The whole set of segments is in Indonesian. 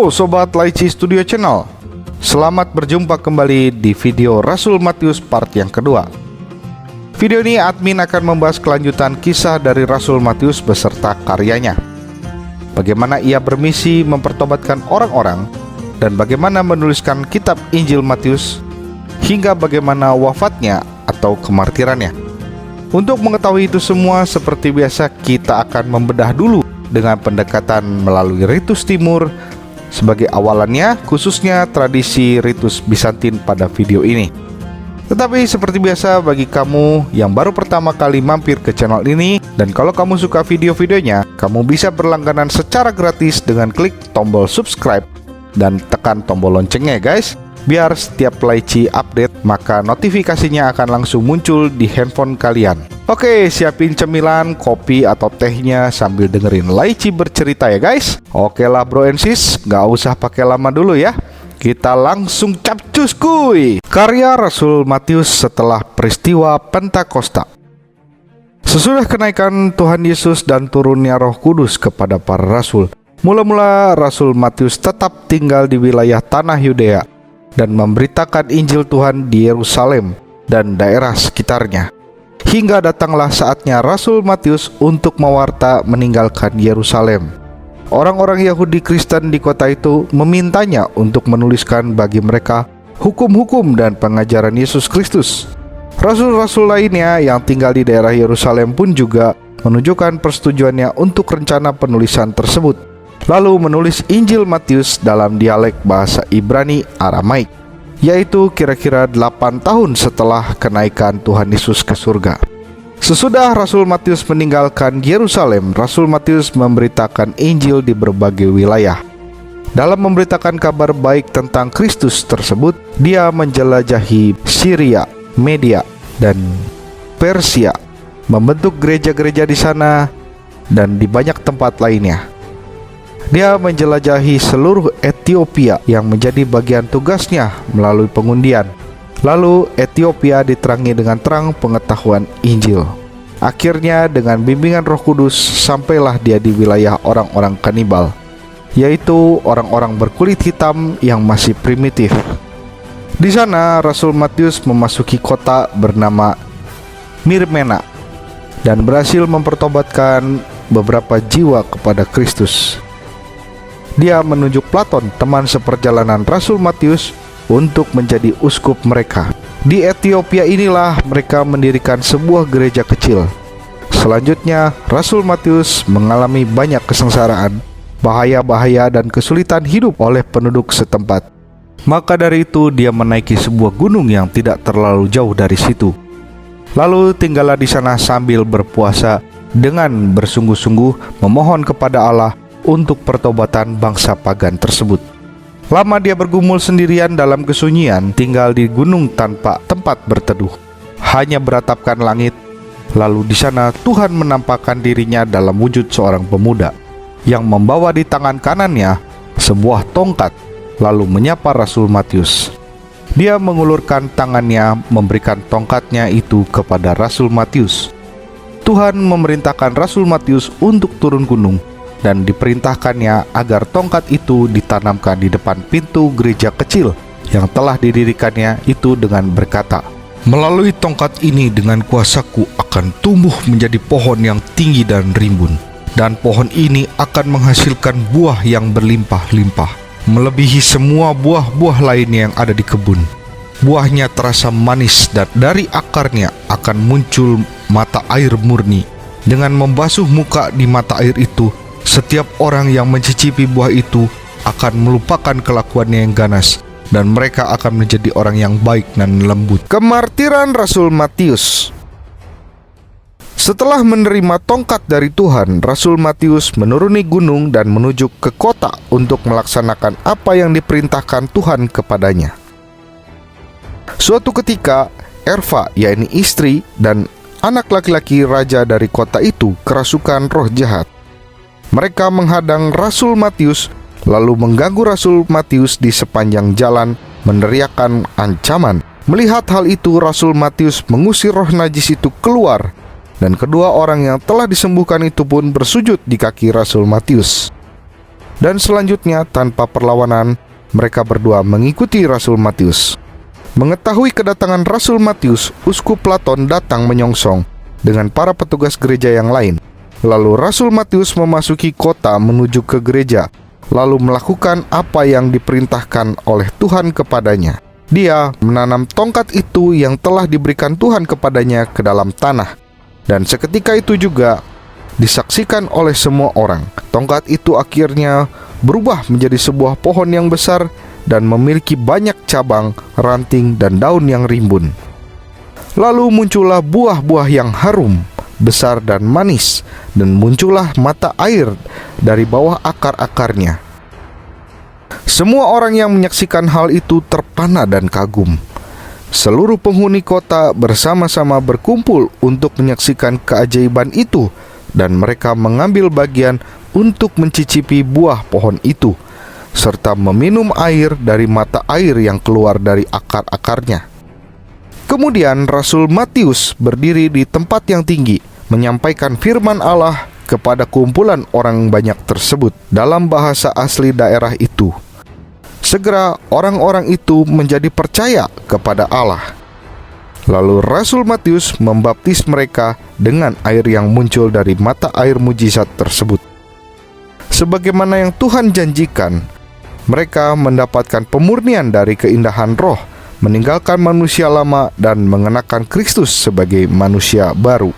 Halo Sobat Laici Studio Channel. Selamat berjumpa kembali di video Rasul Matius part yang kedua. Video ini admin akan membahas kelanjutan kisah dari Rasul Matius beserta karyanya. Bagaimana ia bermisi mempertobatkan orang-orang, dan bagaimana menuliskan kitab Injil Matius, hingga bagaimana wafatnya atau kemartirannya. Untuk mengetahui itu semua, seperti biasa kita akan membedah dulu dengan pendekatan melalui ritus timur sebagai awalannya, khususnya tradisi ritus Bizantin pada video ini. Tetapi seperti biasa, bagi kamu yang baru pertama kali mampir ke channel ini, dan kalau kamu suka video-videonya, kamu bisa berlangganan secara gratis dengan klik tombol subscribe dan tekan tombol loncengnya guys, biar setiap Laici update maka notifikasinya akan langsung muncul di handphone kalian. Oke, siapin cemilan, kopi atau tehnya sambil dengerin Laici bercerita ya guys. Oke lah bro and sis, gak usah pakai lama dulu ya. Kita langsung capcus kuy. Karya Rasul Matius setelah peristiwa Pentakosta. Sesudah kenaikan Tuhan Yesus dan turunnya Roh Kudus kepada para rasul, mula-mula Rasul Matius tetap tinggal di wilayah tanah Yudea dan memberitakan Injil Tuhan di Yerusalem dan daerah sekitarnya. Hingga datanglah saatnya Rasul Matius untuk mewarta meninggalkan Yerusalem. Orang-orang Yahudi Kristen di kota itu memintanya untuk menuliskan bagi mereka hukum-hukum dan pengajaran Yesus Kristus. Rasul-rasul lainnya yang tinggal di daerah Yerusalem pun juga menunjukkan persetujuannya untuk rencana penulisan tersebut, lalu menulis Injil Matius dalam dialek bahasa Ibrani Aramaik, yaitu kira-kira 8 tahun setelah kenaikan Tuhan Yesus ke surga. Sesudah Rasul Matius meninggalkan Yerusalem, Rasul Matius memberitakan Injil di berbagai wilayah. Dalam memberitakan kabar baik tentang Kristus tersebut, dia menjelajahi Syria, Media, dan Persia, membentuk gereja-gereja di sana dan di banyak tempat lainnya. Dia menjelajahi seluruh Ethiopia yang menjadi bagian tugasnya melalui pengundian. Lalu Ethiopia diterangi dengan terang pengetahuan Injil. Akhirnya dengan bimbingan Roh Kudus sampailah dia di wilayah orang-orang kanibal, yaitu orang-orang berkulit hitam yang masih primitif. Di sana Rasul Matius memasuki kota bernama Mirmena dan berhasil mempertobatkan beberapa jiwa kepada Kristus. Dia menunjuk Platon, teman seperjalanan Rasul Matius, untuk menjadi uskup mereka. Di Ethiopia inilah mereka mendirikan sebuah gereja kecil. Selanjutnya, Rasul Matius mengalami banyak kesengsaraan, bahaya-bahaya dan kesulitan hidup oleh penduduk setempat. Maka dari itu dia menaiki sebuah gunung yang tidak terlalu jauh dari situ. Lalu tinggallah di sana sambil berpuasa dengan bersungguh-sungguh memohon kepada Allah untuk pertobatan bangsa pagan tersebut. Lama dia bergumul sendirian dalam kesunyian, tinggal di gunung tanpa tempat berteduh, hanya beratapkan langit. Lalu di sana Tuhan menampakkan dirinya dalam wujud seorang pemuda yang membawa di tangan kanannya sebuah tongkat, lalu menyapa Rasul Matius. Dia mengulurkan tangannya memberikan tongkatnya itu kepada Rasul Matius. Tuhan memerintahkan Rasul Matius untuk turun gunung, dan diperintahkannya agar tongkat itu ditanamkan di depan pintu gereja kecil yang telah didirikannya itu dengan berkata, "Melalui tongkat ini dengan kuasaku akan tumbuh menjadi pohon yang tinggi dan rimbun, dan pohon ini akan menghasilkan buah yang berlimpah-limpah, melebihi semua buah-buah lainnya yang ada di kebun. Buahnya terasa manis dan dari akarnya akan muncul mata air murni. Dengan membasuh muka di mata air itu, setiap orang yang mencicipi buah itu akan melupakan kelakuannya yang ganas, dan mereka akan menjadi orang yang baik dan lembut." Kemartiran Rasul Matius. Setelah menerima tongkat dari Tuhan, Rasul Matius menuruni gunung dan menuju ke kota untuk melaksanakan apa yang diperintahkan Tuhan kepadanya. Suatu ketika, Erva, yakni istri dan anak laki-laki raja dari kota itu, kerasukan roh jahat. Mereka menghadang Rasul Matius, lalu mengganggu Rasul Matius di sepanjang jalan, meneriakkan ancaman. Melihat hal itu, Rasul Matius mengusir roh najis itu keluar, dan kedua orang yang telah disembuhkan itu pun bersujud di kaki Rasul Matius. Dan selanjutnya tanpa perlawanan, mereka berdua mengikuti Rasul Matius. Mengetahui kedatangan Rasul Matius, Uskup Platon datang menyongsong dengan para petugas gereja yang lain. Lalu Rasul Matius memasuki kota menuju ke gereja, lalu melakukan apa yang diperintahkan oleh Tuhan kepadanya. Dia menanam tongkat itu yang telah diberikan Tuhan kepadanya ke dalam tanah. Dan seketika itu juga disaksikan oleh semua orang. Tongkat itu akhirnya berubah menjadi sebuah pohon yang besar dan memiliki banyak cabang, ranting, dan daun yang rimbun. Lalu muncullah buah-buah yang harum, besar dan manis, dan muncullah mata air dari bawah akar-akarnya. Semua orang yang menyaksikan hal itu terpana dan kagum. Seluruh penghuni kota bersama-sama berkumpul untuk menyaksikan keajaiban itu, dan mereka mengambil bagian untuk mencicipi buah pohon itu, serta meminum air dari mata air yang keluar dari akar-akarnya. Kemudian Rasul Matius berdiri di tempat yang tinggi, menyampaikan firman Allah kepada kumpulan orang banyak tersebut dalam bahasa asli daerah itu. Segera orang-orang itu menjadi percaya kepada Allah. Lalu Rasul Matius membaptis mereka dengan air yang muncul dari mata air mujizat tersebut. Sebagaimana yang Tuhan janjikan, mereka mendapatkan pemurnian dari keindahan roh, meninggalkan manusia lama dan mengenakan Kristus sebagai manusia baru.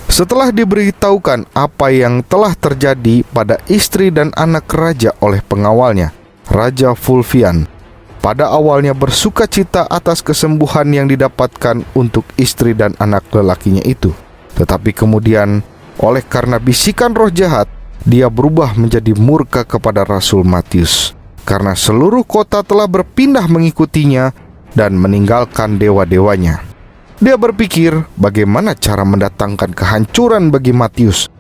Setelah diberitahukan apa yang telah terjadi pada istri dan anak raja oleh pengawalnya, Raja Fulvian pada awalnya bersuka cita atas kesembuhan yang didapatkan untuk istri dan anak lelakinya itu. Tetapi kemudian, oleh karena bisikan roh jahat, dia berubah menjadi murka kepada Rasul Matius, karena seluruh kota telah berpindah mengikutinya dan meninggalkan dewa-dewanya. Dia berpikir bagaimana cara mendatangkan kehancuran bagi Matius.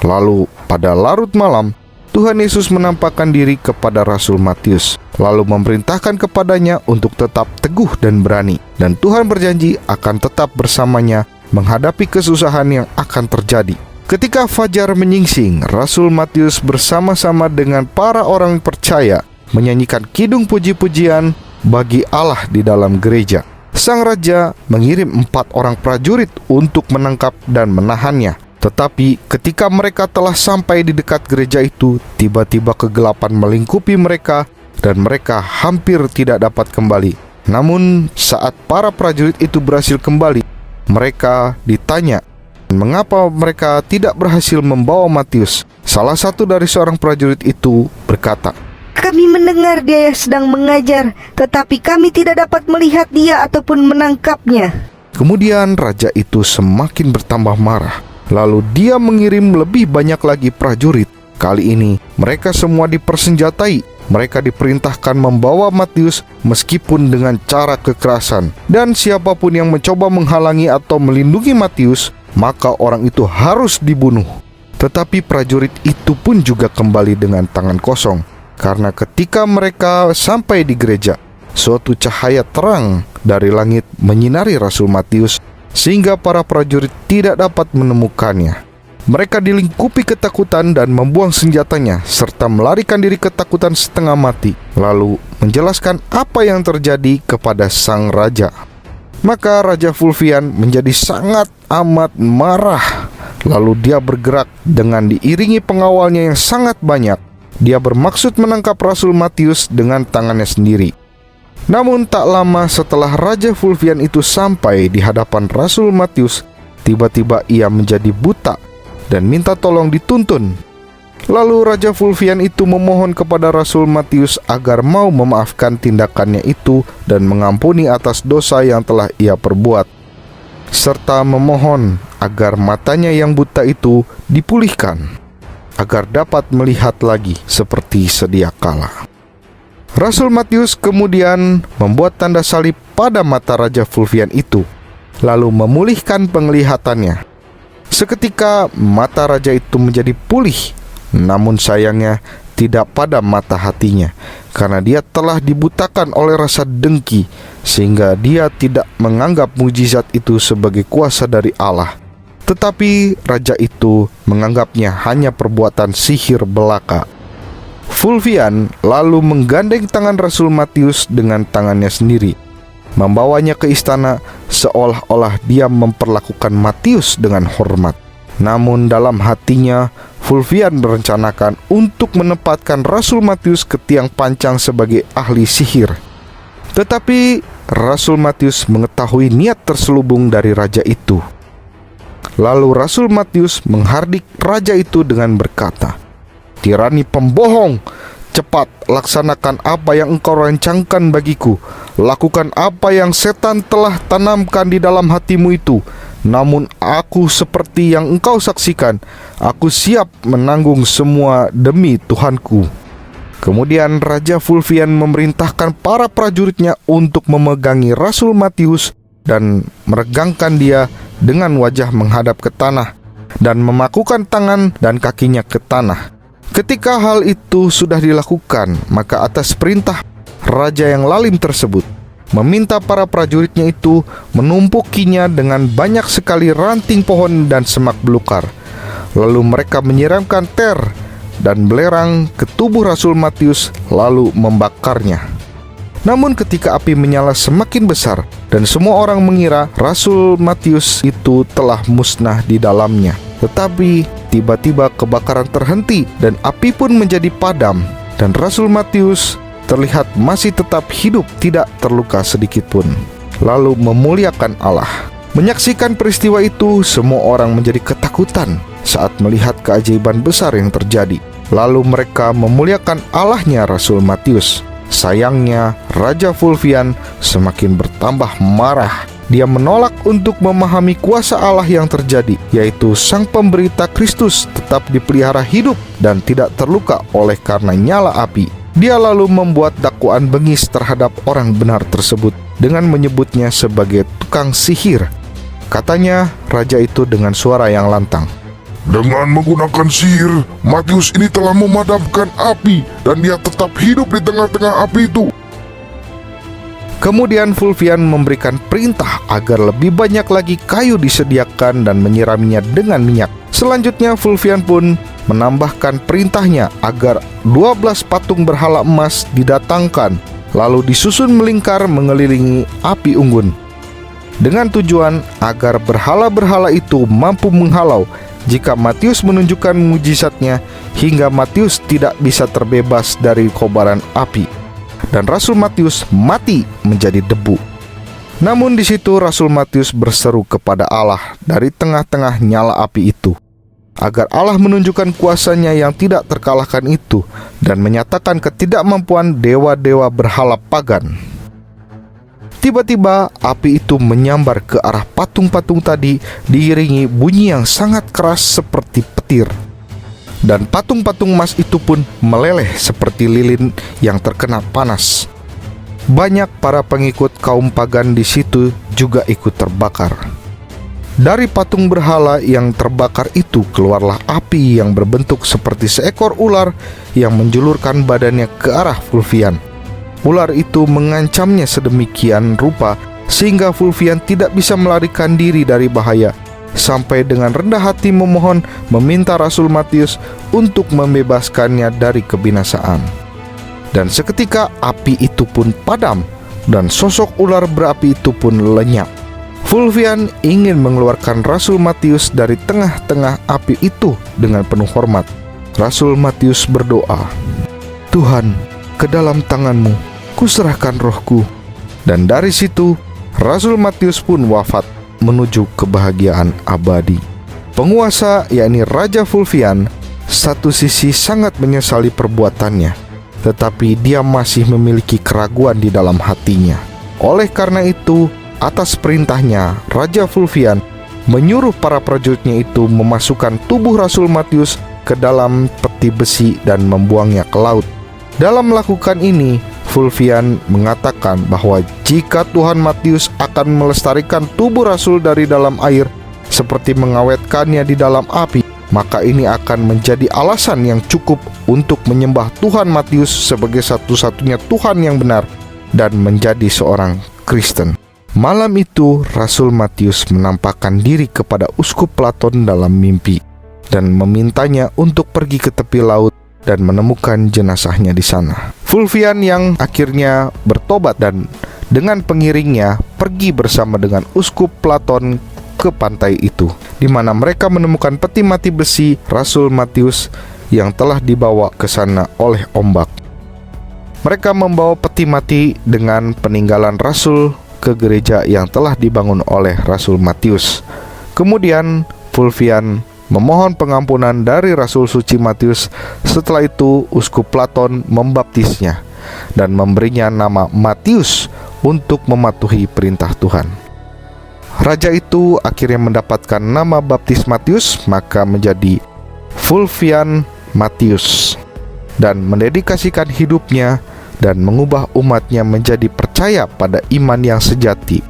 Lalu pada larut malam, Tuhan Yesus menampakkan diri kepada Rasul Matius, lalu memerintahkan kepadanya untuk tetap teguh dan berani. Dan Tuhan berjanji akan tetap bersamanya menghadapi kesusahan yang akan terjadi. Ketika fajar menyingsing, Rasul Matius bersama-sama dengan para orang percaya menyanyikan kidung puji-pujian bagi Allah di dalam gereja. Sang raja mengirim 4 orang prajurit untuk menangkap dan menahannya. Tetapi ketika mereka telah sampai di dekat gereja itu, tiba-tiba kegelapan melingkupi mereka dan mereka hampir tidak dapat kembali. Namun saat para prajurit itu berhasil kembali, mereka ditanya mengapa mereka tidak berhasil membawa Matius. Salah satu dari seorang prajurit itu berkata, "Kami mendengar dia sedang mengajar, tetapi kami tidak dapat melihat dia ataupun menangkapnya." Kemudian raja itu semakin bertambah marah. Lalu dia mengirim lebih banyak lagi prajurit. Kali ini mereka semua dipersenjatai. Mereka diperintahkan membawa Matius meskipun dengan cara kekerasan. Dan siapapun yang mencoba menghalangi atau melindungi Matius, maka orang itu harus dibunuh. Tetapi prajurit itu pun juga kembali dengan tangan kosong, karena ketika mereka sampai di gereja, suatu cahaya terang dari langit menyinari Rasul Matius, sehingga para prajurit tidak dapat menemukannya. Mereka dilingkupi ketakutan dan membuang senjatanya, serta melarikan diri ketakutan setengah mati, lalu menjelaskan apa yang terjadi kepada sang raja. Maka Raja Fulvian menjadi sangat amat marah. Lalu dia bergerak dengan diiringi pengawalnya yang sangat banyak. Dia bermaksud menangkap Rasul Matius dengan tangannya sendiri. Namun tak lama setelah Raja Fulvian itu sampai di hadapan Rasul Matius, tiba-tiba ia menjadi buta dan minta tolong dituntun. Lalu Raja Fulvian itu memohon kepada Rasul Matius agar mau memaafkan tindakannya itu dan mengampuni atas dosa yang telah ia perbuat, serta memohon agar matanya yang buta itu dipulihkan, agar dapat melihat lagi seperti sedia kala. Rasul Matius kemudian membuat tanda salib pada mata Raja Fulvian itu, lalu memulihkan penglihatannya. Seketika mata raja itu menjadi pulih, namun sayangnya tidak pada mata hatinya, karena dia telah dibutakan oleh rasa dengki, sehingga dia tidak menganggap mujizat itu sebagai kuasa dari Allah. Tetapi raja itu menganggapnya hanya perbuatan sihir belaka. Fulvian lalu menggandeng tangan Rasul Matius dengan tangannya sendiri, membawanya ke istana seolah-olah dia memperlakukan Matius dengan hormat. Namun dalam hatinya, Fulvian merencanakan untuk menempatkan Rasul Matius ke tiang pancang sebagai ahli sihir. Tetapi Rasul Matius mengetahui niat terselubung dari raja itu. Lalu Rasul Matius menghardik raja itu dengan berkata, "Tirani pembohong, cepat laksanakan apa yang engkau rancangkan bagiku. Lakukan apa yang setan telah tanamkan di dalam hatimu itu. Namun aku seperti yang engkau saksikan, aku siap menanggung semua demi Tuhanku." Kemudian Raja Fulvian memerintahkan para prajuritnya untuk memegangi Rasul Matius dan meregangkan dia dengan wajah menghadap ke tanah dan memakukan tangan dan kakinya ke tanah. Ketika hal itu sudah dilakukan, maka atas perintah raja yang lalim tersebut meminta para prajuritnya itu menumpukinya dengan banyak sekali ranting pohon dan semak belukar. Lalu mereka menyiramkan ter dan belerang ke tubuh Rasul Matius lalu membakarnya. Namun ketika api menyala semakin besar dan semua orang mengira Rasul Matius itu telah musnah di dalamnya, tetapi tiba-tiba kebakaran terhenti dan api pun menjadi padam, dan Rasul Matius terlihat masih tetap hidup, tidak terluka sedikit pun, lalu memuliakan Allah. Menyaksikan peristiwa itu, semua orang menjadi ketakutan saat melihat keajaiban besar yang terjadi. Lalu mereka memuliakan Allahnya Rasul Matius. Sayangnya, Raja Fulvian semakin bertambah marah. Dia menolak untuk memahami kuasa Allah yang terjadi, yaitu Sang Pemberita Kristus tetap dipelihara hidup dan tidak terluka oleh karena nyala api. Dia lalu membuat dakwaan bengis terhadap orang benar tersebut dengan menyebutnya sebagai tukang sihir. Katanya raja itu dengan suara yang lantang, "Dengan menggunakan sihir, Matius ini telah memadamkan api dan dia tetap hidup di tengah-tengah api itu." Kemudian Fulvian memberikan perintah agar lebih banyak lagi kayu disediakan dan menyiraminya dengan minyak. Selanjutnya Fulvian pun menambahkan perintahnya agar 12 patung berhala emas didatangkan, lalu disusun melingkar mengelilingi api unggun, dengan tujuan agar berhala-berhala itu mampu menghalau jika Matius menunjukkan mujizatnya hingga Matius tidak bisa terbebas dari kobaran api, dan Rasul Matius mati menjadi debu. Namun di situ Rasul Matius berseru kepada Allah dari tengah-tengah nyala api itu, agar Allah menunjukkan kuasanya yang tidak terkalahkan itu dan menyatakan ketidakmampuan dewa-dewa berhala pagan. Tiba-tiba api itu menyambar ke arah patung-patung tadi diiringi bunyi yang sangat keras seperti petir. Dan patung-patung emas itu pun meleleh seperti lilin yang terkena panas. Banyak para pengikut kaum pagan di situ juga ikut terbakar. Dari patung berhala yang terbakar itu keluarlah api yang berbentuk seperti seekor ular yang menjulurkan badannya ke arah Fulvian. Ular itu mengancamnya sedemikian rupa sehingga Fulvian tidak bisa melarikan diri dari bahaya, sampai dengan rendah hati memohon meminta Rasul Matius untuk membebaskannya dari kebinasaan. Dan seketika api itu pun padam dan sosok ular berapi itu pun lenyap. Fulvian ingin mengeluarkan Rasul Matius dari tengah-tengah api itu dengan penuh hormat. Rasul Matius berdoa, "Tuhan, ke dalam tangan-Mu kuserahkan rohku." Dan dari situ Rasul Matius pun wafat menuju kebahagiaan abadi. Penguasa, yakni Raja Fulvian, satu sisi sangat menyesali perbuatannya, tetapi dia masih memiliki keraguan di dalam hatinya. Oleh karena itu, atas perintahnya, Raja Fulvian menyuruh para prajuritnya itu memasukkan tubuh Rasul Matius ke dalam peti besi dan membuangnya ke laut. Dalam melakukan ini, Fulvian mengatakan bahwa jika Tuhan Matius akan melestarikan tubuh Rasul dari dalam air seperti mengawetkannya di dalam api, maka ini akan menjadi alasan yang cukup untuk menyembah Tuhan Matius sebagai satu-satunya Tuhan yang benar dan menjadi seorang Kristen. Malam itu Rasul Matius menampakkan diri kepada Uskup Platon dalam mimpi dan memintanya untuk pergi ke tepi laut dan menemukan jenazahnya di sana. Fulvian yang akhirnya bertobat dan dengan pengiringnya pergi bersama dengan Uskup Platon ke pantai itu, di mana mereka menemukan peti mati besi Rasul Matius yang telah dibawa ke sana oleh ombak. Mereka membawa peti mati dengan peninggalan Rasul ke gereja yang telah dibangun oleh Rasul Matius. Kemudian Fulvian memohon pengampunan dari Rasul Suci Matius. Setelah itu Uskup Platon membaptisnya dan memberinya nama Matius untuk mematuhi perintah Tuhan. Raja itu akhirnya mendapatkan nama baptis Matius, maka menjadi Fulvian Matius, dan mendedikasikan hidupnya dan mengubah umatnya menjadi percaya pada iman yang sejati.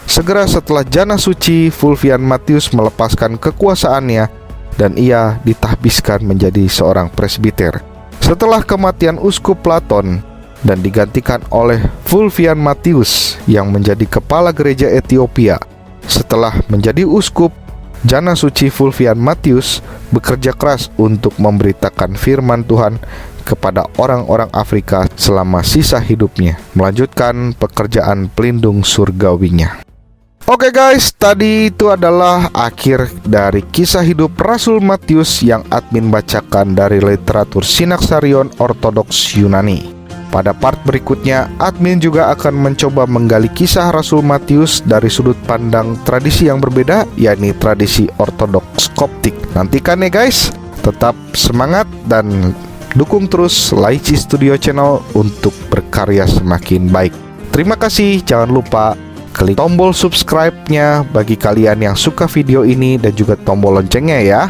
Segera setelah jana suci, Fulvian Matius melepaskan kekuasaannya dan ia ditahbiskan menjadi seorang presbiter. Setelah kematian Uskup Platon dan digantikan oleh Fulvian Matius yang menjadi kepala gereja Ethiopia. Setelah menjadi uskup, jana suci Fulvian Matius bekerja keras untuk memberitakan firman Tuhan kepada orang-orang Afrika selama sisa hidupnya, melanjutkan pekerjaan pelindung surgawinya. Oke guys, tadi itu adalah akhir dari kisah hidup Rasul Matius yang admin bacakan dari literatur Synaxarion Ortodoks Yunani. Pada part berikutnya, admin juga akan mencoba menggali kisah Rasul Matius dari sudut pandang tradisi yang berbeda, yakni tradisi Ortodoks Koptik. Nantikan ya guys, tetap semangat dan dukung terus Laici Studio Channel untuk berkarya semakin baik. Terima kasih, jangan lupa klik tombol subscribe-nya bagi kalian yang suka video ini dan juga tombol loncengnya ya.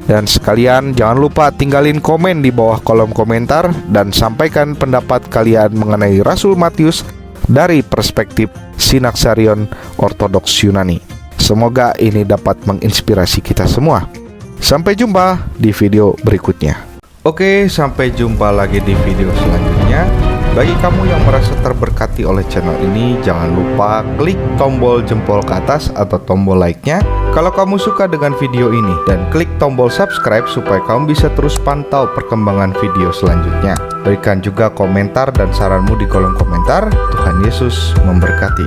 Dan sekalian jangan lupa tinggalin komen di bawah kolom komentar dan sampaikan pendapat kalian mengenai Rasul Matius dari perspektif Synaxarion Ortodoks Yunani. Semoga ini dapat menginspirasi kita semua. Sampai jumpa di video berikutnya. Oke, sampai jumpa lagi di video selanjutnya. Bagi kamu yang merasa terberkati oleh channel ini, jangan lupa klik tombol jempol ke atas atau tombol like-nya kalau kamu suka dengan video ini, dan klik tombol subscribe supaya kamu bisa terus pantau perkembangan video selanjutnya. Berikan juga komentar dan saranmu di kolom komentar. Tuhan Yesus memberkati.